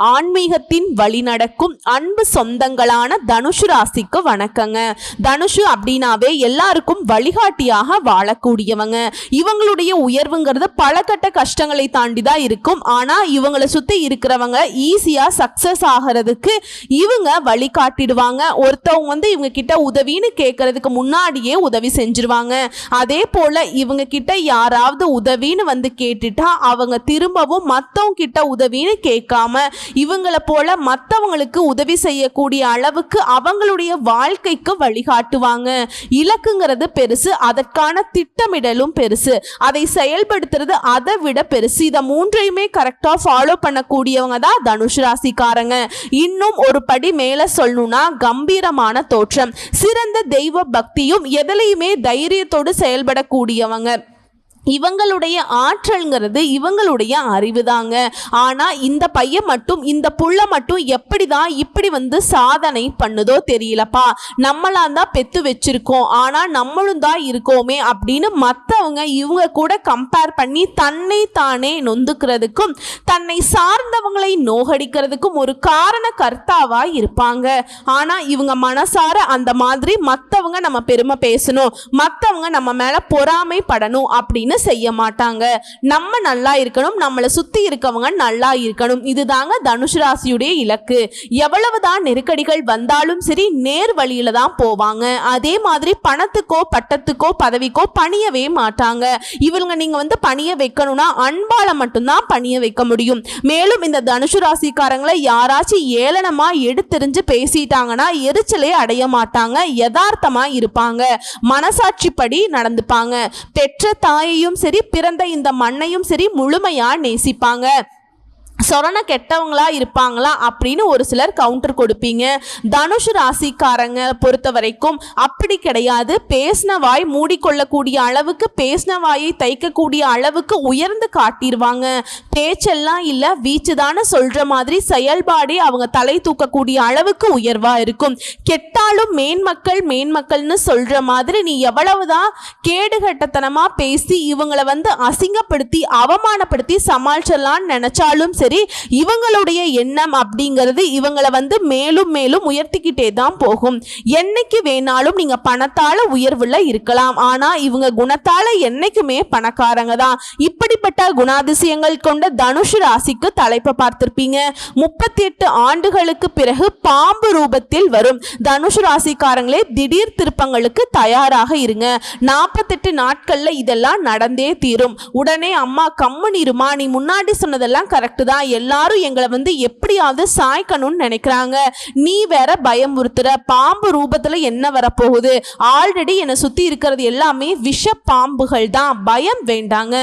ஆன்மீகத்தின் வழி நடக்கும் அன்பு சொந்தங்களான தனுசு ராசிக்கு வணக்கங்க. தனுசு அப்படின்னாவே எல்லாருக்கும் வழிகாட்டியாக வாழக்கூடியவங்க. இவங்களுடைய உயர்வுங்கிறது பல கட்ட கஷ்டங்களை தாண்டி தான் இருக்கும். ஆனா இவங்களை சுத்தி இருக்கிறவங்க ஈஸியா சக்சஸ் ஆகிறதுக்கு இவங்க வழிகாட்டிடுவாங்க. ஒருத்தவங்க இவங்க கிட்ட உதவின்னு கேட்கறதுக்கு முன்னாடியே உதவி செஞ்சிருவாங்க. அதே போல இவங்க கிட்ட யாராவது உதவின்னு கேட்டுட்டா அவங்க திரும்பவும் மத்தவங்க கிட்ட உதவின்னு கேட்காம இவங்களை போல மற்றவங்களுக்கு உதவி செய்யக்கூடிய அளவுக்கு அவங்களுடைய வாழ்க்கைக்கு வழிகாட்டுவாங்க. இலக்குங்கிறது பெருசு, அதற்கான திட்டமிடலும் பெருசு, அதை செயல்படுத்துறது அதை விட பெருசு. இதை மூன்றையுமே கரெக்டா ஃபாலோ பண்ணக்கூடியவங்க தான் தனுசு ராசிக்காரங்க. இன்னும் ஒரு படி மேல சொல்லணும்னா கம்பீரமான தோற்றம், சிறந்த தெய்வ பக்தியும் எதிலையுமே தைரியத்தோடு செயல்படக்கூடியவங்க. இவங்களுடைய ஆற்றல்ங்கிறது இவங்களுடைய அறிவு தாங்க. ஆனா இந்த பையன் மட்டும் இந்த புள்ள மட்டும் எப்படிதான் இப்படி சாதனை பண்ணுதோ தெரியலப்பா. நம்மளாம் தான் பெத்து வச்சிருக்கோம், ஆனா நம்மளும் தான் இருக்கோமே அப்படின்னு மற்றவங்க இவங்க கூட கம்பேர் பண்ணி தன்னை தானே நொந்துக்கிறதுக்கும் தன்னை சார்ந்தவங்களை நோகடிக்கிறதுக்கும் ஒரு காரண கர்த்தாவா இருப்பாங்க. ஆனா இவங்க மனசார அந்த மாதிரி மற்றவங்க நம்ம பெருமை பேசணும், மற்றவங்க நம்ம மேல பொறாமைப்படணும் அப்படின்னு செய்ய மாட்டாங்க. நம்ம நல்லா இருக்கணும், நம்மளை சுத்தி இருக்கவங்க நல்லா இருக்கணும். இதுதாங்க தனுசு ராசியுடைய இலக்கு. எவ்வளவுதான் நெருக்கடிகள் வந்தாலும் சரி நேர் வழியில தான் போவாங்க. அதே மாதிரி பணத்துக்கோ பட்டத்துக்கோ பதவிக்கோ பணியவே மாட்டாங்க. இவங்க நீங்க பணிய வைக்கணும்னா அன்பால மட்டும்தான் பணிய வைக்க முடியும். மேலும் இந்த தனுசு ராசிக்காரங்களை யாராச்சும் ஏளனமா எடுத்தெறிஞ்சு பேசிட்டாங்கன்னா எரிச்சலே அடைய மாட்டாங்க. யதார்த்தமா இருப்பாங்க, மனசாட்சிப்படி நடந்துப்பாங்க. பெற்ற தாயையும் சரி பிறந்த இந்த மண்ணையும் சரி முழுமையா நேசிப்பாங்க. சொரண கெட்டவங்களா இருப்பாங்களா அப்படின்னு ஒரு சிலர் கவுண்டர் கொடுப்பீங்க. தனுசு ராசிக்காரங்க பொறுத்த வரைக்கும் அப்படி கிடையாது. பேசின வாய் மூடிக்கொள்ளக்கூடிய அளவுக்கு, பேசின வாயை தைக்கக்கூடிய அளவுக்கு உயர்ந்து காட்டிடுவாங்க. பேச்செல்லாம் இல்லை, வீச்சுதான சொல்ற மாதிரி செயல்பாடே அவங்க தலை தூக்கக்கூடிய அளவுக்கு உயர்வா இருக்கும். கெட்டாலும் மேன்மக்கள்னு சொல்ற மாதிரி நீ எவ்வளவுதான் கேடுகட்டத்தனமா பேசி இவங்களை அசிங்கப்படுத்தி அவமானப்படுத்தி சமாளிச்சலான்னு நினைச்சாலும் சரி இவங்களுடைய எண்ணம் அப்படிங்கிறது இவங்களை மேலும் மேலும் உயர்த்திக்கிட்டே தான் போகும். என்னைக்கு வேணாலும் நீங்க பணத்தால உயர்வுல இருக்கலாம், ஆனா இவங்க குணத்தால என்னைக்குமே பணக்காரங்க தான். இப்படிப்பட்ட குணாதிசயங்கள் கொண்ட தனுசு ராசிக்கு தலைப்பை பார்த்திருப்பீங்க. 38 ஆண்டுகளுக்கு பிறகு பாம்பு ரூபத்தில் வரும் தனுசு ராசிக்காரங்களே திடீர் திருப்பங்களுக்கு தயாராக இருங்க. 48 நாட்கள்ல இதெல்லாம் நடந்தே தீரும். உடனே அம்மா கம்முன்னு இருமா, நீ முன்னாடி சொன்னதெல்லாம் கரெக்ட் தான், எல்லாரும் எங்களை எப்படியாவது சாய்க்கணும்னு நினைக்கிறாங்க, நீ வேற பயமுறுத்துற. பாம்பு ரூபத்துல என்ன வரப்போகுது? ஆல்ரெடி என்னை சுத்தி இருக்கிறது எல்லாமே விஷ பாம்புகள் தான், பயம் வேண்டாங்க.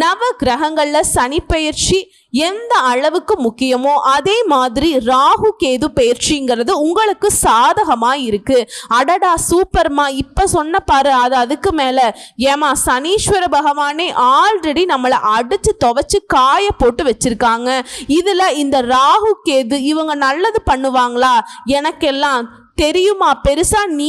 நவ கிரகங்கள்ல சனி பெயர்ச்சி எந்த அளவுக்கு முக்கியமோ அதே மாதிரி ராகு கேது பயிற்சிங்கிறது உங்களுக்கு சாதகமா இருக்கு. அடடா சூப்பர்மா, இப்ப சொன்ன பாரு, அது அதுக்கு மேல ஏமா சனீஸ்வர பகவானே ஆல்ரெடி நம்மளை அடிச்சு துவைச்சு காய போட்டு வச்சிருக்காங்க. இதுல இந்த ராகு கேது இவங்க நல்லது பண்ணுவாங்களா? எனக்கெல்லாம் தெரியுமா, பெருசா நீ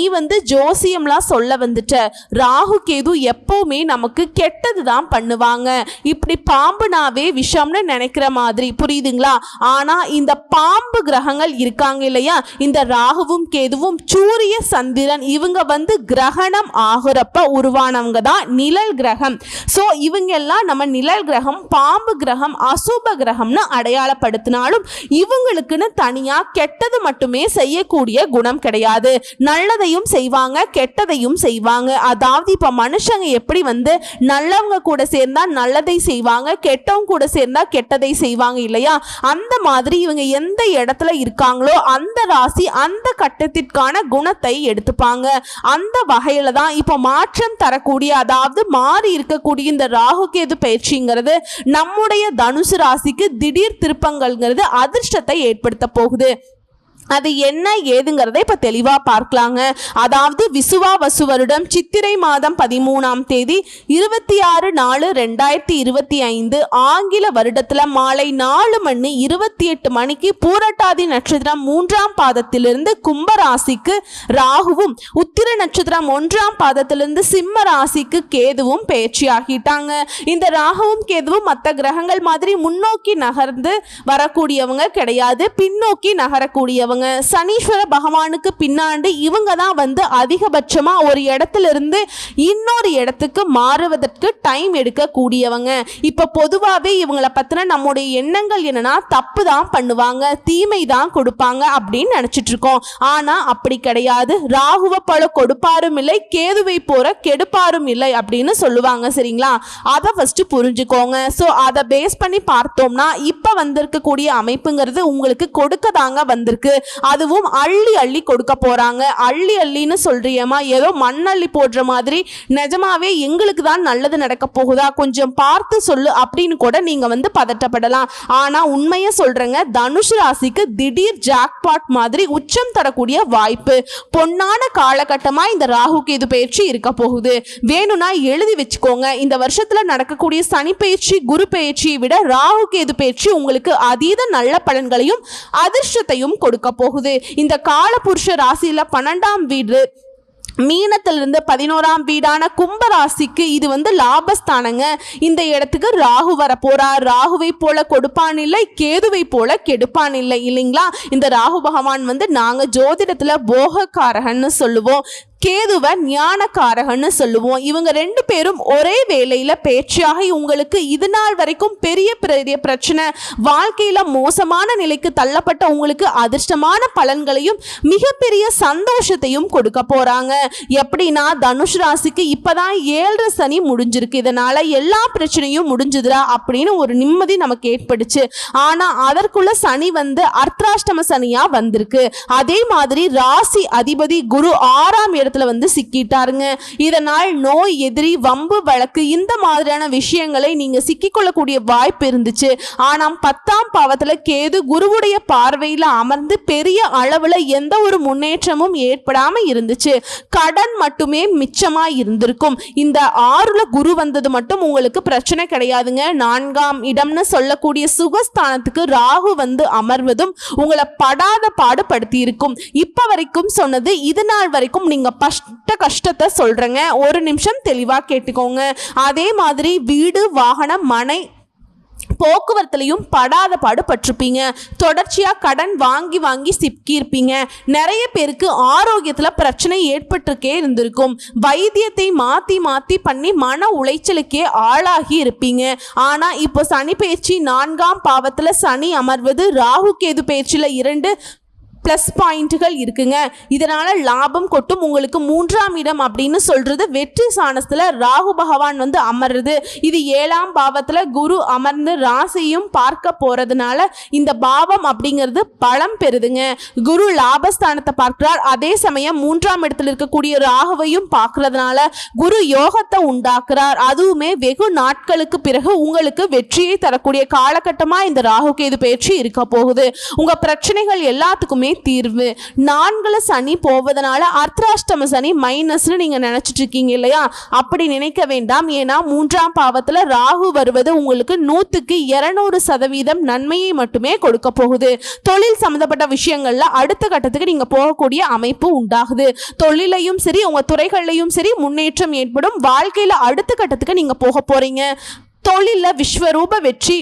ஜோசியம்லாம் சொல்ல வந்துட்ட. ராகு கேது எப்பவுமே நமக்கு கெட்டது தான் பண்ணுவாங்க. இப்படி பாம்புனாவே விஷம்னு நினைக்கிற மாதிரி, புரியுதுங்களா? ஆனா இந்த பாம்பு கிரகங்கள் இருக்காங்க இல்லையா, இந்த ராகுவும் கேதுவும் சூரிய சந்திரன் இவங்க கிரகணம் ஆகுறப்ப உருவானவங்க தான் நிழல் கிரகம். ஸோ இவங்க எல்லாம் நம்ம நிழல் கிரகம், பாம்பு கிரகம், அசுப கிரகம்னு அடையாளப்படுத்தினாலும் இவங்களுக்குன்னு தனியா கெட்டது மட்டுமே செய்யக்கூடிய குணம் கிடையாது. நல்லதையும் செய்வாங்க, கெட்டதையும் செய்வாங்க. அதாவது இப்ப மனுஷங்க எப்படி நல்லவங்க கூட சேர்ந்தா நல்லதை செய்வாங்க, கெட்டவங்க கூட சேர்ந்தா கெட்டதை செய்வாங்க இல்லையா, அந்த மாதிரி இவங்க எந்த இடத்துல இருக்காங்களோ அந்த ராசி அந்த கட்டத்திற்கான குணத்தை எடுத்துப்பாங்க. அந்த வகையில தான் இப்ப மாற்றம் தரக்கூடிய, அதாவது மாறி இருக்கக்கூடிய இந்த ராகு கேது பயிற்சிங்கிறது நம்முடைய தனுசு ராசிக்கு திடீர் திருப்பங்கள்ங்கிறது அதிர்ஷ்டத்தை ஏற்படுத்த போகுது. அது என்ன ஏதுங்கிறத இப்ப தெளிவா பார்க்கலாங்க. அதாவது விசுவாவசு வருடம் சித்திரை மாதம் 13ஆம் தேதி 26/4/2025 ஆங்கில வருடத்துல மாலை 4:28 மணிக்கு பூரட்டாதி நட்சத்திரம் 3ஆம் பாதத்திலிருந்து கும்ப ராசிக்கு ராகுவும், உத்திர நட்சத்திரம் 1ஆம் பாதத்திலிருந்து சிம்ம ராசிக்கு கேதுவும் பயிற்சி ஆகிட்டாங்க. இந்த ராகுவும் கேதுவும் மற்ற கிரகங்கள் மாதிரி முன்னோக்கி நகர்ந்து வரக்கூடியவங்க கிடையாது, பின்னோக்கி நகரக்கூடியவங்க. சனீஸ்வர பகவானுக்கு பின்னாடி இவங்க தான் அதிகபட்சமா ஒரு இடத்துல இருந்து இன்னொரு இடத்துக்கு மாறுவதற்கு டைம் எடுக்கக்கூடியவங்க. இப்ப பொதுவாகவே இவங்களை பத்தின நம்முடைய எண்ணங்கள் என்னன்னா தப்பு தான் பண்ணுவாங்க, தீமை தான் கொடுப்பாங்க அப்படின்னு நினைச்சிட்டு இருக்கோம். ஆனா அப்படி கிடையாது. ராகுவை போல கொடுப்பாரும் இல்லை, கேதுவை போல கெடுப்பாரும் இல்லை அப்படின்னு சொல்லுவாங்க. சரிங்களா? அதை ஃபர்ஸ்ட் புரிஞ்சுக்கோங்க. ஸோ அதை பேஸ் பண்ணி பார்த்தோம்னா இப்ப வந்திருக்கக்கூடிய அமைப்புங்கிறது உங்களுக்கு கொடுக்க தாங்க வந்திருக்கு. அதுவும் அள்ளி அள்ளி கொடுக்க போறாங்க. அள்ளி அள்ளின்னு சொல்றியமா, ஏதோ மண்ணள்ளி போடுற மாதிரி. நிஜமாவே எங்களுக்கு தான் நல்லது நடக்க போகுதா, கொஞ்சம் பார்த்து சொல்லு அப்படின்னு கூட நீங்க பதட்டப்படலாம். ஆனா உண்மையை சொல்றேங்க, தனுஷ் ராசிக்கு திடீர் ஜாக்பாட் மாதிரி உச்சம் தரக்கூடிய வாய்ப்பு, பொன்னான காலகட்டமா இந்த ராகு கேது பயிற்சி இருக்க போகுது. வேணும்னா எழுதி வச்சுக்கோங்க. இந்த வருஷத்துல நடக்கக்கூடிய சனி பயிற்சி, குரு பயிற்சியை விட ராகு கேது பயிற்சி உங்களுக்கு அதீத நல்ல பலன்களையும் அதிர்ஷ்டத்தையும் கொடுக்க போகுது. இந்த காலபுருஷ ராசியில 12ஆம் வீடு மீனத்திலிருந்து 11ஆம் வீடான கும்ப ராசிக்கு இது லாபஸ்தானங்க. இந்த இடத்துக்கு ராகு வர போறார். ராகுவை போல கொடுப்பான் இல்லை, கேதுவை போல கெடுப்பான் இல்லை, இல்லைங்களா? இந்த ராகு பகவான் நாங்க ஜோதிடத்துல போகக்காரகன்னு சொல்லுவோம், கேதுவை ஞானக்காரகன்னு சொல்லுவோம். இவங்க ரெண்டு பேரும் ஒரே வேளையில பேச்சாக உங்களுக்கு இது நாள் வரைக்கும் பெரிய பெரிய பிரச்சனை, வாழ்க்கையில மோசமான நிலைக்கு தள்ளப்பட்ட உங்களுக்கு அதிர்ஷ்டமான பலன்களையும் மிகப்பெரிய சந்தோஷத்தையும் கொடுக்க போறாங்க. எப்படின்னா தனுஷ் ராசிக்கு இப்பதான் 7 சனி முடிஞ்சிருக்கு. இதனால எல்லா பிரச்சனையும் முடிஞ்சுதுரா அப்படின்னு ஒரு நிம்மதி நமக்கு ஏற்படுச்சு. ஆனா அதற்குள்ள சனி அர்த்தாஷ்டம சனியா வந்திருக்கு. அதே மாதிரி ராசி அதிபதி குரு 6ஆம் இடத்துல சிக்கிட்டாருங்க. இதனால் நோய், எதிரி, வம்பு, வழக்கு இந்த மாதிரியான விஷயங்களை நீங்க சிக்கிக்கொள்ளக்கூடிய வாய்ப்பு இருந்துச்சு. ஆனா 10ஆம் பாவத்துல கேது குருவுடைய பார்வையில அமர்ந்து பெரிய அளவுல எந்த ஒரு முன்னேற்றமும் ஏற்படாம இருந்துச்சு. கடன் மட்டுமே மிச்சமா இருந்திருக்கும். இந்த 6ல குரு வந்தது மட்டும் உங்களுக்கு பிரச்சனை கிடையாதுங்க. 4ஆம் இடம்னு சொல்லக்கூடிய சுகஸ்தானத்துக்கு ராகு அமர்வதும் உங்களை படாத பாடுபடுத்தி இருக்கும். இப்ப வரைக்கும் சொன்னது இது நாள் வரைக்கும் நீங்க கஷ்டத்தை சொல்றேங்க, ஒரு நிமிஷம் தெளிவா கேட்டுக்கோங்க. அதே மாதிரி வீடு, வாகனம், மனை, போக்குவரத்துலையும் படாத பாடுபட்டிருப்பீங்க. தொடர்ச்சியா கடன் வாங்கி வாங்கி சிக்கியிருப்பீங்க. நிறைய பேருக்கு ஆரோக்கியத்துல பிரச்சனை ஏற்பட்டிருக்கே இருந்திருக்கும். வைத்தியத்தை மாத்தி மாத்தி பண்ணி மன உளைச்சலுக்கே ஆளாகி இருப்பீங்க. ஆனா இப்போ சனி பயிற்சி 4ஆம் பாவத்துல சனி அமர்வது, ராகு கேது பயிற்சியில 2 ப்ளஸ் பாயிண்ட்டுகள் இருக்குங்க. இதனால லாபம் கொட்டும். உங்களுக்கு 3ஆம் இடம் அப்படின்னு சொல்றது வெற்றி சாணத்துல ராகு பகவான் அமர்றது. இது 7ஆம் பாவத்துல குரு அமர்ந்து ராசியும் பார்க்க போறதுனால இந்த பாவம் அப்படிங்கிறது பலம் பெறுதுங்க. குரு லாபஸ்தானத்தை பார்க்கிறார். அதே சமயம் 3ஆம் இடத்துல இருக்கக்கூடிய ராகுவையும் பார்க்கறதுனால குரு யோகத்தை உண்டாக்குறார். அதுவுமே வெகு நாட்களுக்கு பிறகு உங்களுக்கு வெற்றியை தரக்கூடிய காலகட்டமா இந்த ராகு கேது பயிற்சி இருக்க போகுது. உங்க பிரச்சனைகள் எல்லாத்துக்குமே தீர்வு. 4ல சனி போவதனால அர்த்தாஷ்டம சனி மைனஸ்னு நீங்க நினைச்சிட்டு இருக்கீங்க இல்லையா? அப்படி நினைக்க வேண்டாம். ஏன்னா 3ஆம் பாவத்துல ராகு வருவது உங்களுக்கு 100% நன்மையை மட்டுமே கொடுக்க போகுது. தொழில் சம்பந்தப்பட்ட விஷயங்கள்ல அடுத்த கட்டத்துக்கு நீங்க போகக்கூடிய அமைப்பு உண்டாகுது. தொழிலையும் சரி, உங்க துறைகள்லையும் சரி முன்னேற்றம் ஏற்படும். வாழ்க்கையில அடுத்த கட்டத்துக்கு நீங்க போக போறீங்க. தொழில விஸ்வரூப வெற்றி,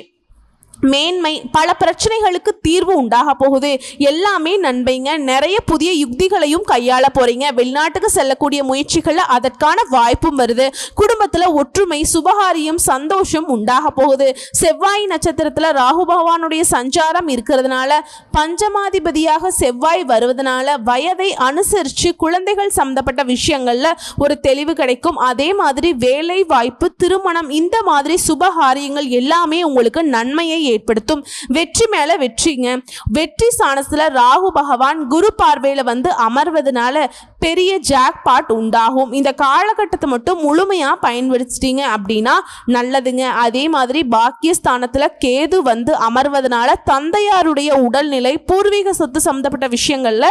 மேன்மை, பல பிரச்சனைகளுக்கு தீர்வு உண்டாக போகுது. எல்லாமே நன்மைங்க. நிறைய புதிய யுக்திகளையும் கையாள போறீங்க. வெளிநாட்டுக்கு செல்லக்கூடிய முயற்சிகள்ல அதற்கான வாய்ப்பும் வருது. குடும்பத்துல ஒற்றுமை, சுபகாரியம், சந்தோஷம் உண்டாக போகுது. செவ்வாய் நட்சத்திரத்துல ராகு பகவானுடைய சஞ்சாரம் இருக்கிறதுனால, பஞ்சமாதிபதியாக செவ்வாய் வருவதனால வயதை அனுசரித்து குழந்தைகள் சம்பந்தப்பட்ட விஷயங்கள்ல ஒரு தெளிவு கிடைக்கும். அதே மாதிரி வேலை வாய்ப்பு, திருமணம், இந்த மாதிரி சுபகாரியங்கள் எல்லாமே உங்களுக்கு நன்மையை ஏற்படுத்தும். வெற்றி மேல வெற்றிங்க. வெற்றி ஸ்தானத்துல ராகு பகவான் குரு பார்வையில வந்து அமர்வதனால பெரிய ஜாக்பாட் உண்டாகும். இந்த காலகட்டத்தை மட்டும் முழுமையா பயன்படுத்திட்டீங்க அப்படின்னா நல்லதுங்க. அதே மாதிரி பாக்கியஸ்தானத்துல கேது வந்து அமர்வதனால தந்தையாருடைய உடல்நிலை, பூர்வீக சொத்து சம்பந்தப்பட்ட விஷயங்கள்ல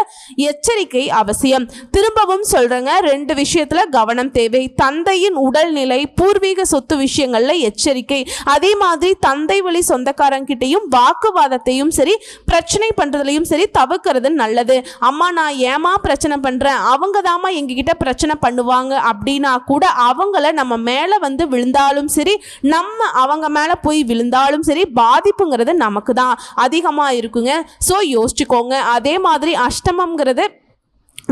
எச்சரிக்கை அவசியம். திரும்பவும் சொல்றேங்க, 2 விஷயத்துல கவனம் தேவை. தந்தையின் உடல்நிலை, பூர்வீக சொத்து விஷயங்கள்ல எச்சரிக்கை. அதே மாதிரி தந்தை வழி சொந்தக்காரங்கிட்டையும் வாக்குவாதத்தையும் சரி, பிரச்சனை பண்றதுலையும் சரி தவிர்க்கிறது நல்லது. அம்மா நான் ஏமா பிரச்சனை பண்றேன், அவங்க தாமா எங்ககிட்ட பிரச்சனை பண்ணுவாங்க அப்படின்னா கூட அவங்கள நம்ம மேல வந்து விழுந்தாலும் சரி, நம்ம அவங்க மேல போய் விழுந்தாலும் சரி, பாதிப்புங்கிறது நமக்கு தான் அதிகமா இருக்குங்க. ஸோ யோசிச்சுக்கோங்க. அதே மாதிரி அஷ்டமம்ங்கிறது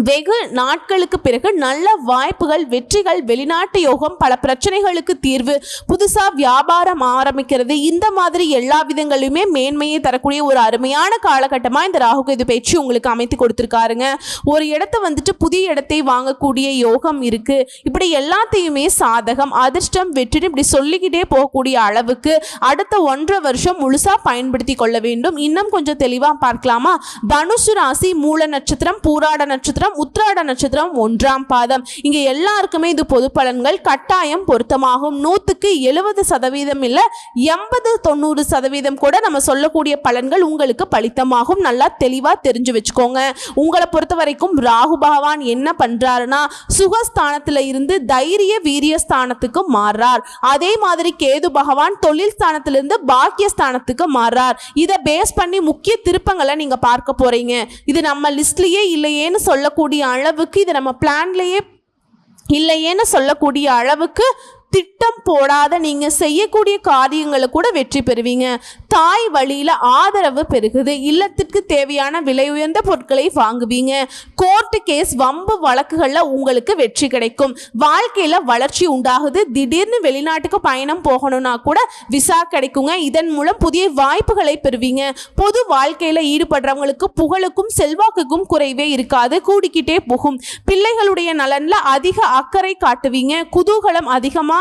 வெகு நாட்களுக்கு பிறகு நல்ல வாய்ப்புகள், வெற்றிகள், வெளிநாட்டு யோகம், பல பிரச்சனைகளுக்கு தீர்வு, புதுசா வியாபாரம் ஆரம்பிக்கிறது, இந்த மாதிரி எல்லா விதங்களுமே மேன்மையை தரக்கூடிய ஒரு அருமையான காலகட்டமா இந்த ராகுகேது பயிற்சி உங்களுக்கு அமைத்து கொடுத்துருக்காருங்க. ஒரு இடத்த வந்துட்டு புதிய இடத்தை வாங்கக்கூடிய யோகம் இருக்கு. இப்படி எல்லாத்தையுமே சாதகம், அதிர்ஷ்டம், வெற்றி இப்படி சொல்லிக்கிட்டே போகக்கூடிய அளவுக்கு அடுத்த 1.5 வருஷம் முழுசா பயன்படுத்தி கொள்ள வேண்டும். இன்னும் கொஞ்சம் தெளிவா பார்க்கலாமா? தனுசு ராசி, மூல நட்சத்திரம், பூராட நட்சத்திரம், உத்திராட நட்சத்திரம் 1ஆம் பாதம். இங்க எல்லாருக்குமே இது பொது பலன்கள் கட்டாயம் பொருத்தமாகும். 100க்கு 70% இல்ல 80-90% கூட நம்ம சொல்லக்கூடிய பலன்கள் உங்களுக்கு பலித்தமாகும். நல்லா தெளிவா தெரிஞ்சு வச்சுக்கோங்க. உங்களை பொறுத்த வரைக்கும் ராகு பகவான் என்ன பண்றாருன்னா, சுகஸ்தானத்துல இருந்து தைரிய வீரிய ஸ்தானத்துக்கு மாறார். அதே மாதிரி கேது பகவான் தொழில் ஸ்தானத்திலிருந்து பாக்கியஸ்தானத்துக்கு மாறார். இதை பேஸ் பண்ணி முக்கிய திருப்பங்களை நீங்க பார்க்க போறீங்க. இது நம்ம லிஸ்ட்லயே இல்லையேன்னு சொல்லக்கூடிய அளவுக்கு, இது நம்ம பிளான்லயே இல்லையேன்னு சொல்லக்கூடிய அளவுக்கு திட்டம் போடாத நீங்க செய்யக்கூடிய காரியங்களை கூட வெற்றி பெறுவீங்க. தாய் வழியில ஆதரவு பெருகுது. இல்லத்திற்கு தேவையான விலை உயர்ந்த பொருட்களை வாங்குவீங்க. கோர்ட்டு கேஸ், வம்பு வழக்குகள்ல உங்களுக்கு வெற்றி கிடைக்கும். வாழ்க்கையில வளர்ச்சி உண்டாகுது. திடீர்னு வெளிநாட்டுக்கு பயணம் போகணும்னா கூட விசா கிடைக்குங்க. இதன் மூலம் புதிய வாய்ப்புகளை பெறுவீங்க. பொது வாழ்க்கையில ஈடுபடுறவங்களுக்கு புகழுக்கும் செல்வாக்குக்கும் குறைவே இருக்காது, கூடிக்கிட்டே போகும். பிள்ளைகளுடைய நலன்ல அதிக அக்கறை காட்டுவீங்க. குதூகலம் அதிகமா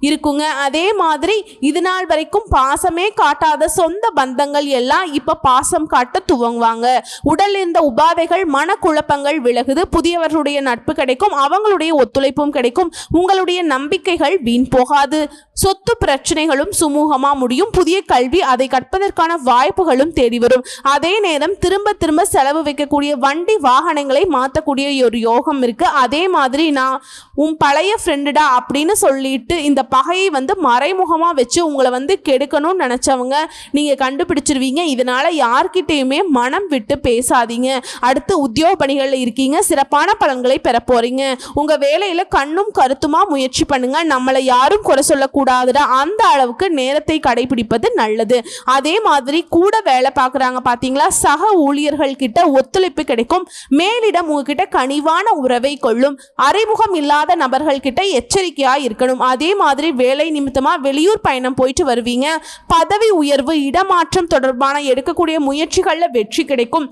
இருக்குங்க. அதே மாதிரி இது நாள் வரைக்கும் பாசமே காட்டாத சொந்த பந்தங்கள் எல்லாம் இப்ப பாசம் காட்ட துவங்குவாங்க. உடல் இருந்த உபாதைகள், மனக்குழப்பங்கள் விலகுது. புதியவர்களுடைய நட்பு கிடைக்கும். அவங்களுடைய ஒத்துழைப்பும் கிடைக்கும். உங்களுடைய நம்பிக்கைகள் வீண் போகாது. சொத்து பிரச்சனைகளும் சுமூகமா முடியும். புதிய கல்வி, அதை கற்பதற்கான வாய்ப்புகளும் தேடி வரும். அதே நேரம் திரும்ப திரும்ப செலவு வைக்கக்கூடிய வண்டி வாகனங்களை மாற்றக்கூடிய ஒரு யோகம் இருக்கு. அதே மாதிரி நான் உன் பழைய ஃப்ரெண்டுடா அப்படின்னு சொல்லிட்டு இந்த பகையை வந்து மறைமுகமா வச்சு உங்களை வந்து கெடுக்கணும்னு நினைச்சவங்க நீங்க கண்டுபிடிச்சிருவீங்க. இதனால யார்கிட்டயுமே மனம் விட்டு பேசாதீங்க. அடுத்து உத்தியோக பணிகள்ல இருக்கீங்க, சிறப்பான பலன்களை பெற போறீங்க. உங்க வேலையில கண்ணும் கருத்துமா முயற்சி பண்ணுங்க. நம்மளை யாரும் குறை சொல்லக்கூடாதுடா, அந்த அளவுக்கு நேரத்தை கடைபிடிப்பது நல்லது. அதே மாதிரி கூட வேலை பார்க்குறாங்க பார்த்தீங்களா, சக ஊழியர்கள் கிட்ட ஒத்துழைப்பு கிடைக்கும். மேலிடம் உங்ககிட்ட கனிவான உறவை கொள்ளும். அறிமுகம் இல்லாத நபர்கள் கிட்ட எச்சரிக்கையா இருக்கணும். அதே மாதிரி வேலை நிமித்தமா வெளியூர் பயணம் போயிட்டு வருவீங்க. பதவி உயர்வு, இடமாற்றம் தொடர்பான எடுக்கக்கூடிய முயற்சிகள்ல வெற்றி கிடைக்கும்.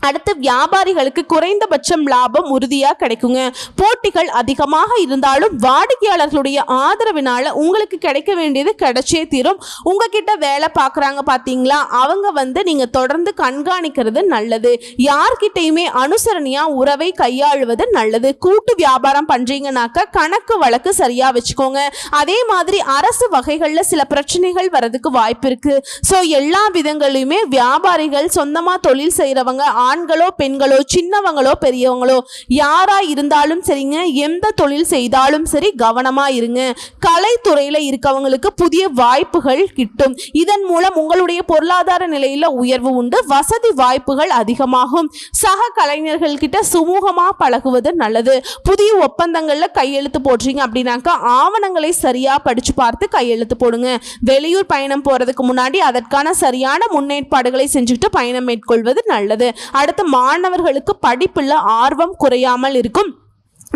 அடுத்து வியாபாரிகளுக்கு குறைந்தபட்சம் லாபம் உறுதியா கிடைக்குங்க. போட்டிகள் அதிகமாக இருந்தாலும் வாடிக்கையாளர்களுடைய ஆதரவினால உங்களுக்கு கிடைக்க வேண்டியது கிடைச்சே தீரும். உங்ககிட்ட வேலை பார்க்குறாங்க பார்த்தீங்களா, அவங்க வந்து நீங்க தொடர்ந்து கண்காணிக்கிறது நல்லது. யார்கிட்டையுமே அனுசரணையா உறவை கையாளுவது நல்லது. கூட்டு வியாபாரம் பண்றீங்கன்னாக்க கணக்கு வழக்கு சரியா வச்சுக்கோங்க. அதே மாதிரி அரசு வகைகள்ல சில பிரச்சனைகள் வரதுக்கு வாய்ப்பு இருக்கு. ஸோ எல்லா விதங்களிலுமே வியாபாரிகள், சொந்தமா தொழில் செய்யறவங்க, ஆண்களோ பெண்களோ, சின்னவங்களோ பெரியவங்களோ யாரா இருந்தாலும் சரிங்க, எந்த தொழில் செய்தாலும் சரி கவனமா இருங்க. கலைத்துறையில இருக்கவங்களுக்கு புதிய வாய்ப்புகள் கிட்டும். இதன் மூலம் உங்களுடைய பொருளாதார நிலையில உயர்வு உண்டு. வசதி வாய்ப்புகள் அதிகமாகும். சக கலைஞர்கள் கிட்ட சுமூகமா பழகுவது நல்லது. புதிய ஒப்பந்தங்கள்ல கையெழுத்து போடுறீங்க அப்படின்னாக்கா ஆவணங்களை சரியா படிச்சு பார்த்து கையெழுத்து போடுங்க. வெளியூர் பயணம் போறதுக்கு முன்னாடி அதற்கான சரியான முன்னேற்பாடுகளை செஞ்சுக்கிட்டு பயணம் மேற்கொள்வது நல்லது. அடுத்து மாணவர்களுக்கு படிப்புல ஆர்வம் குறையாமல் இருக்கும்.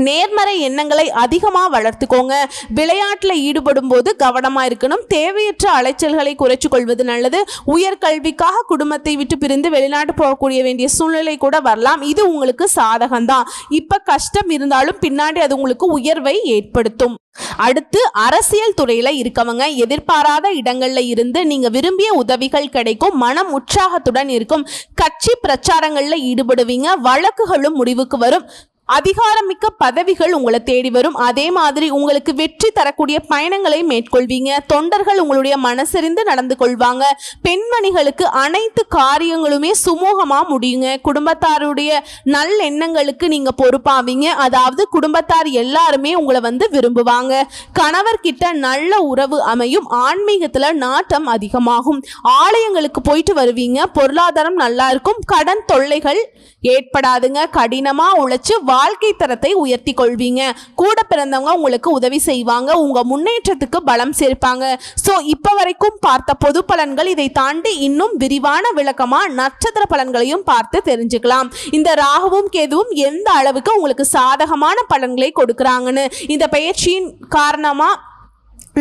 நேர்மறை எண்ணங்களை அதிகமாக வளர்த்துக்கோங்க. விளையாட்டில் ஈடுபடும் போது கவனமாக இருக்கணும். தேவையற்ற அலைச்சல்களை குறைச்சு கொள்வது நல்லது. உயர்கல்விக்காக குடும்பத்தை விட்டு பிரிந்து வெளிநாட்டு போகக்கூடிய வேண்டிய சூழ்நிலை கூட வரலாம். இது உங்களுக்கு சாதகம்தான். இப்போ கஷ்டம் இருந்தாலும் பின்னாடி அது உங்களுக்கு உயர்வை ஏற்படுத்தும். அடுத்து அரசியல் துறையில இருக்கவங்க எதிர்பாராத இடங்கள்ல இருந்து நீங்க விரும்பிய உதவிகள் கிடைக்கும். மனம் உற்சாகத்துடன் இருக்கும். கட்சி பிரச்சாரங்கள்ல ஈடுபடுவீங்க. வழக்குகளும் முடிவுக்கு வரும். அதிகாரமிக்க பதவிகள் உங்களை தேடி வரும். அதே மாதிரி உங்களுக்கு வெற்றி தரக்கூடிய பயணங்களை மேற்கொள்வீங்க. தொண்டர்கள் உங்களுடைய மனசறிந்து நடந்து கொள்வாங்க. பெண்மணிகளுக்கு அனைத்து காரியங்களுமே சுமூகமா முடியுங்க. குடும்பத்தாருடைய நல்லெண்ணங்களுக்கு நீங்க பொறுப்பாவீங்க. அதாவது குடும்பத்தார் எல்லாருமே உங்களை விரும்புவாங்க. கணவர்கிட்ட நல்ல உறவு அமையும். ஆன்மீகத்துல நாட்டம் அதிகமாகும். ஆலயங்களுக்கு போயிட்டு வருவீங்க. பொருளாதாரம் நல்லா இருக்கும். கடன் தொல்லைகள் ஏற்படாதுங்க. கடினமா உழைச்சு வாழ்க்கை தரத்தை உயர்த்தி கொள்வீங்க. கூட பிறந்தவங்க உங்களுக்கு உதவி செய்வாங்க. உங்க முன்னேற்றத்துக்கு பலம் சேர்ப்பாங்க. சோ இப்ப வரைக்கும் பார்த்த பொது பலன்கள். இதை தாண்டி இன்னும் விரிவான விளக்கமா நட்சத்திர பலன்களையும் பார்த்து தெரிஞ்சுக்கலாம். இந்த ராகுவும் கேதுவும் எந்த அளவுக்கு உங்களுக்கு சாதகமான பலன்களை கொடுக்கறாங்கன்னு இந்த பயிற்சியின் காரணமா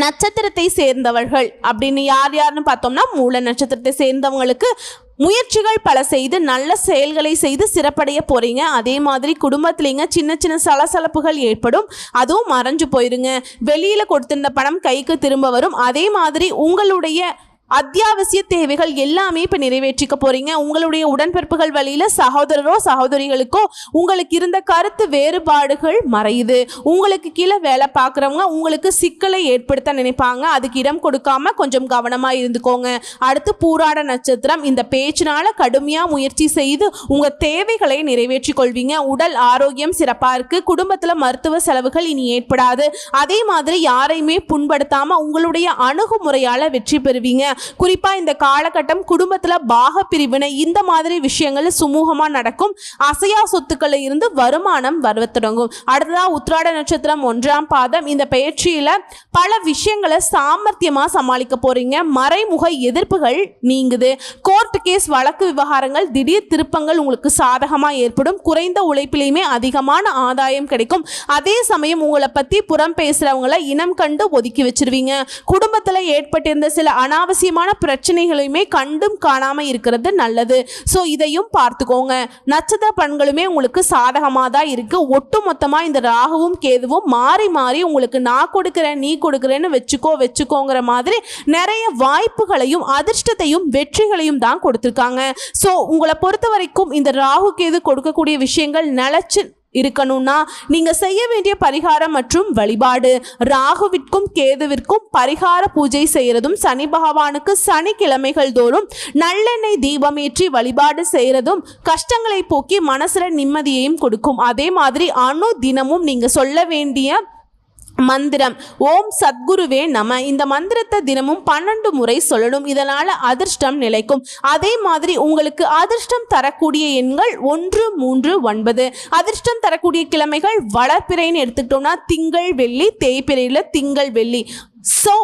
நட்சத்திரத்தை சேர்ந்தவர்கள் அப்படின்னு யாருன்னு பார்த்தோம்னா மூல நட்சத்திரத்தை சேர்ந்தவங்களுக்கு முயற்சிகள் பல செய்து நல்ல செயல்களை செய்து சிறப்படைய போறீங்க. அதே மாதிரி குடும்பத்திலேங்க சின்ன சின்ன சலசலப்புகள் ஏற்படும். அதுவும் மறைஞ்சு போயிருங்க. வெளியில கொடுத்திருந்த பணம் கைக்கு திரும்ப வரும். அதே மாதிரி உங்களுடைய அத்தியாவசிய தேவைகள் எல்லாமே இப்போ நிறைவேற்றிக்க போறீங்க. உங்களுடைய உடன்பிறப்புகள் வழியில சகோதரரோ சகோதரிகளுக்கோ உங்களுக்கு இருந்த கருத்து வேறுபாடுகள் மறையுது. உங்களுக்கு கீழே வேலை பார்க்குறவங்க உங்களுக்கு சிக்கலை ஏற்படுத்த நினைப்பாங்க. அதுக்கு இடம் கொடுக்காம கொஞ்சம் கவனமா இருந்துக்கோங்க. அடுத்து பூராட நட்சத்திரம். இந்த பேச்சினால கடுமையா முயற்சி செய்து உங்க தேவைகளை நிறைவேற்றி கொள்வீங்க. உடல் ஆரோக்கியம் சிறப்பா இருக்கு. குடும்பத்துல மருத்துவ செலவுகள் இனி ஏற்படாது. அதே மாதிரி யாரையுமே புண்படுத்தாம உங்களுடைய அணுகுமுறையால வெற்றி பெறுவீங்க. குறிப்பா இந்த காலகட்டம் குடும்பத்துல பாக பிரிவினை இந்த மாதிரி விஷயங்கள் சுமூகமா நடக்கும். அசையா சொத்துக்களை இருந்து வருமானம் வர தொடங்கும். அடுத்ததா உத்திராட நட்சத்திரம் 1ஆம் பாதம். இந்த பயிற்சியில பல விஷயங்களை சாமர்த்தியமா சமாளிக்க போறீங்க. மறைமுக எதிர்ப்புகள் நீங்குது. கோர்ட் கேஸ் வழக்கு விவகாரங்கள் திடீர் திருப்பங்கள் உங்களுக்கு சாதகமா ஏற்படும். குறைந்த உழைப்பிலையுமே அதிகமான ஆதாயம் கிடைக்கும். அதே சமயம் உங்களை பத்தி புறம் பேசுறவங்களை இனம் கண்டு ஒதுக்கி வச்சிருவீங்க. குடும்பத்துல ஏற்பட்டிருந்த சில அனாவசிய பிரச்சனைகளையுமே கண்டும் காணாம இருக்கிறது நல்லது. சோ இதையும் பார்த்துக்கோங்க. நட்சத்திர பலன்களுமே உங்களுக்கு சாதகமா தான் இருக்கு. ஒட்டு மொத்தமா இந்த ராகுவும் கேதுவும் மாறி மாறி உங்களுக்கு நான் கொடுக்கிறேன் நீ கொடுக்கிறேன்னு வச்சுக்கோங்கிற மாதிரி நிறைய வாய்ப்புகளையும் அதிர்ஷ்டத்தையும் வெற்றிகளையும் தான் கொடுத்திருக்காங்க. சோ உங்களை பொறுத்த வரைக்கும் இந்த ராகு கேது கொடுக்கக்கூடிய விஷயங்கள் நிலைச்சு இருக்கணும்னா நீங்க செய்ய வேண்டிய பரிகாரம் மற்றும் வழிபாடு ராகுவிற்கும் கேதுவிற்கும் பரிகார பூஜை செய்யறதும், சனி பகவானுக்கு சனிக்கிழமைகள் தோறும் நல்லெண்ணெய் தீபம் ஏற்றி வழிபாடு செய்யறதும் கஷ்டங்களை போக்கி மனசுல நிம்மதியையும் கொடுக்கும். அதே மாதிரி அணு தினமும் நீங்க சொல்ல வேண்டிய மந்திரம் ஓம் சத்குருவே நம. இந்த மந்திரத்தை தினமும் 12 முறை சொல்லணும். இதனால அதிர்ஷ்டம் நிலைக்கும். அதே மாதிரி உங்களுக்கு அதிர்ஷ்டம் தரக்கூடிய எண்கள் 1, 3, 9. அதிர்ஷ்டம் தரக்கூடிய கிழமைகள் வளர்ப்பிறைன்னு எடுத்துக்கிட்டோம்னா திங்கள் வெள்ளி, தேய்பிறையில திங்கள் வெள்ளி. ஸோ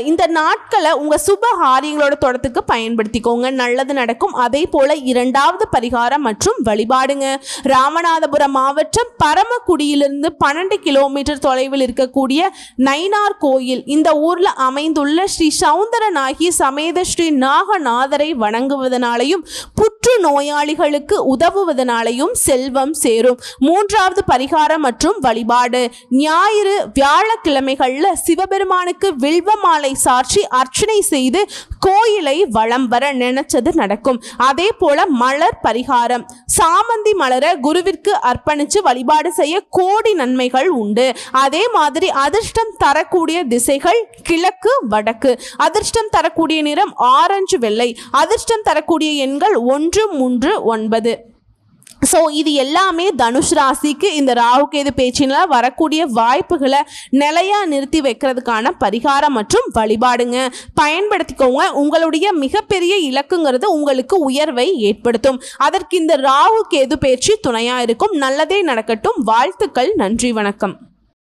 இந்த நாட்களை உங்க சுப காரியங்களோட தொடத்துக்கு பயன்படுத்திக்கோங்க. நல்லது நடக்கும். அதே போல 2வது பரிகாரம் மற்றும் வழிபாடுங்க. ராமநாதபுரம் மாவட்டம் பரமக்குடியிலிருந்து 12 கிலோமீட்டர் தொலைவில் இருக்கக்கூடிய நயினார் கோயில். இந்த ஊர்ல அமைந்துள்ள ஸ்ரீ சௌந்தரநாயகி சமேத ஸ்ரீ நாகநாதரை வணங்குவதனாலையும் புற்று நோயாளிகளுக்கு உதவுவதனாலையும் செல்வம் சேரும். 3வது பரிகாரம் மற்றும் வழிபாடு. ஞாயிறு வியாழக்கிழமைகள்ல சிவபெருமானுக்கு வில்வ மாலை சாற்றி அர்ச்சனை செய்து கோயிலை வலம் வர நினைச்சது நடக்கும். அதே போல மலர் பரிகாரம். சாமந்தி மலரை குருவிற்கு அர்ப்பணிச்சு வழிபாடு செய்ய கோடி நன்மைகள் உண்டு. அதே மாதிரி அதிர்ஷ்டம் தரக்கூடிய திசைகள் கிழக்கு வடக்கு. அதிர்ஷ்டம் தரக்கூடிய நிறம் ஆரஞ்சு வெள்ளை. அதிர்ஷ்டம் தரக்கூடிய எண்கள் 1, 3, 9. ஸோ இது எல்லாமே தனுஷ் ராசிக்கு இந்த ராகு கேது பேச்சினால் வரக்கூடிய வாய்ப்புகளை நிலையா நிறுத்தி வைக்கிறதுக்கான பரிகாரம் மற்றும் வழிபாடுங்க. பயன்படுத்திக்கோங்க. உங்களுடைய மிகப்பெரிய இலக்குங்கிறது உங்களுக்கு உயர்வை ஏற்படுத்தும். அதற்கு இந்த ராகு கேது பேச்சு துணையா இருக்கும். நல்லதே நடக்கட்டும். வாழ்த்துக்கள். நன்றி, வணக்கம்.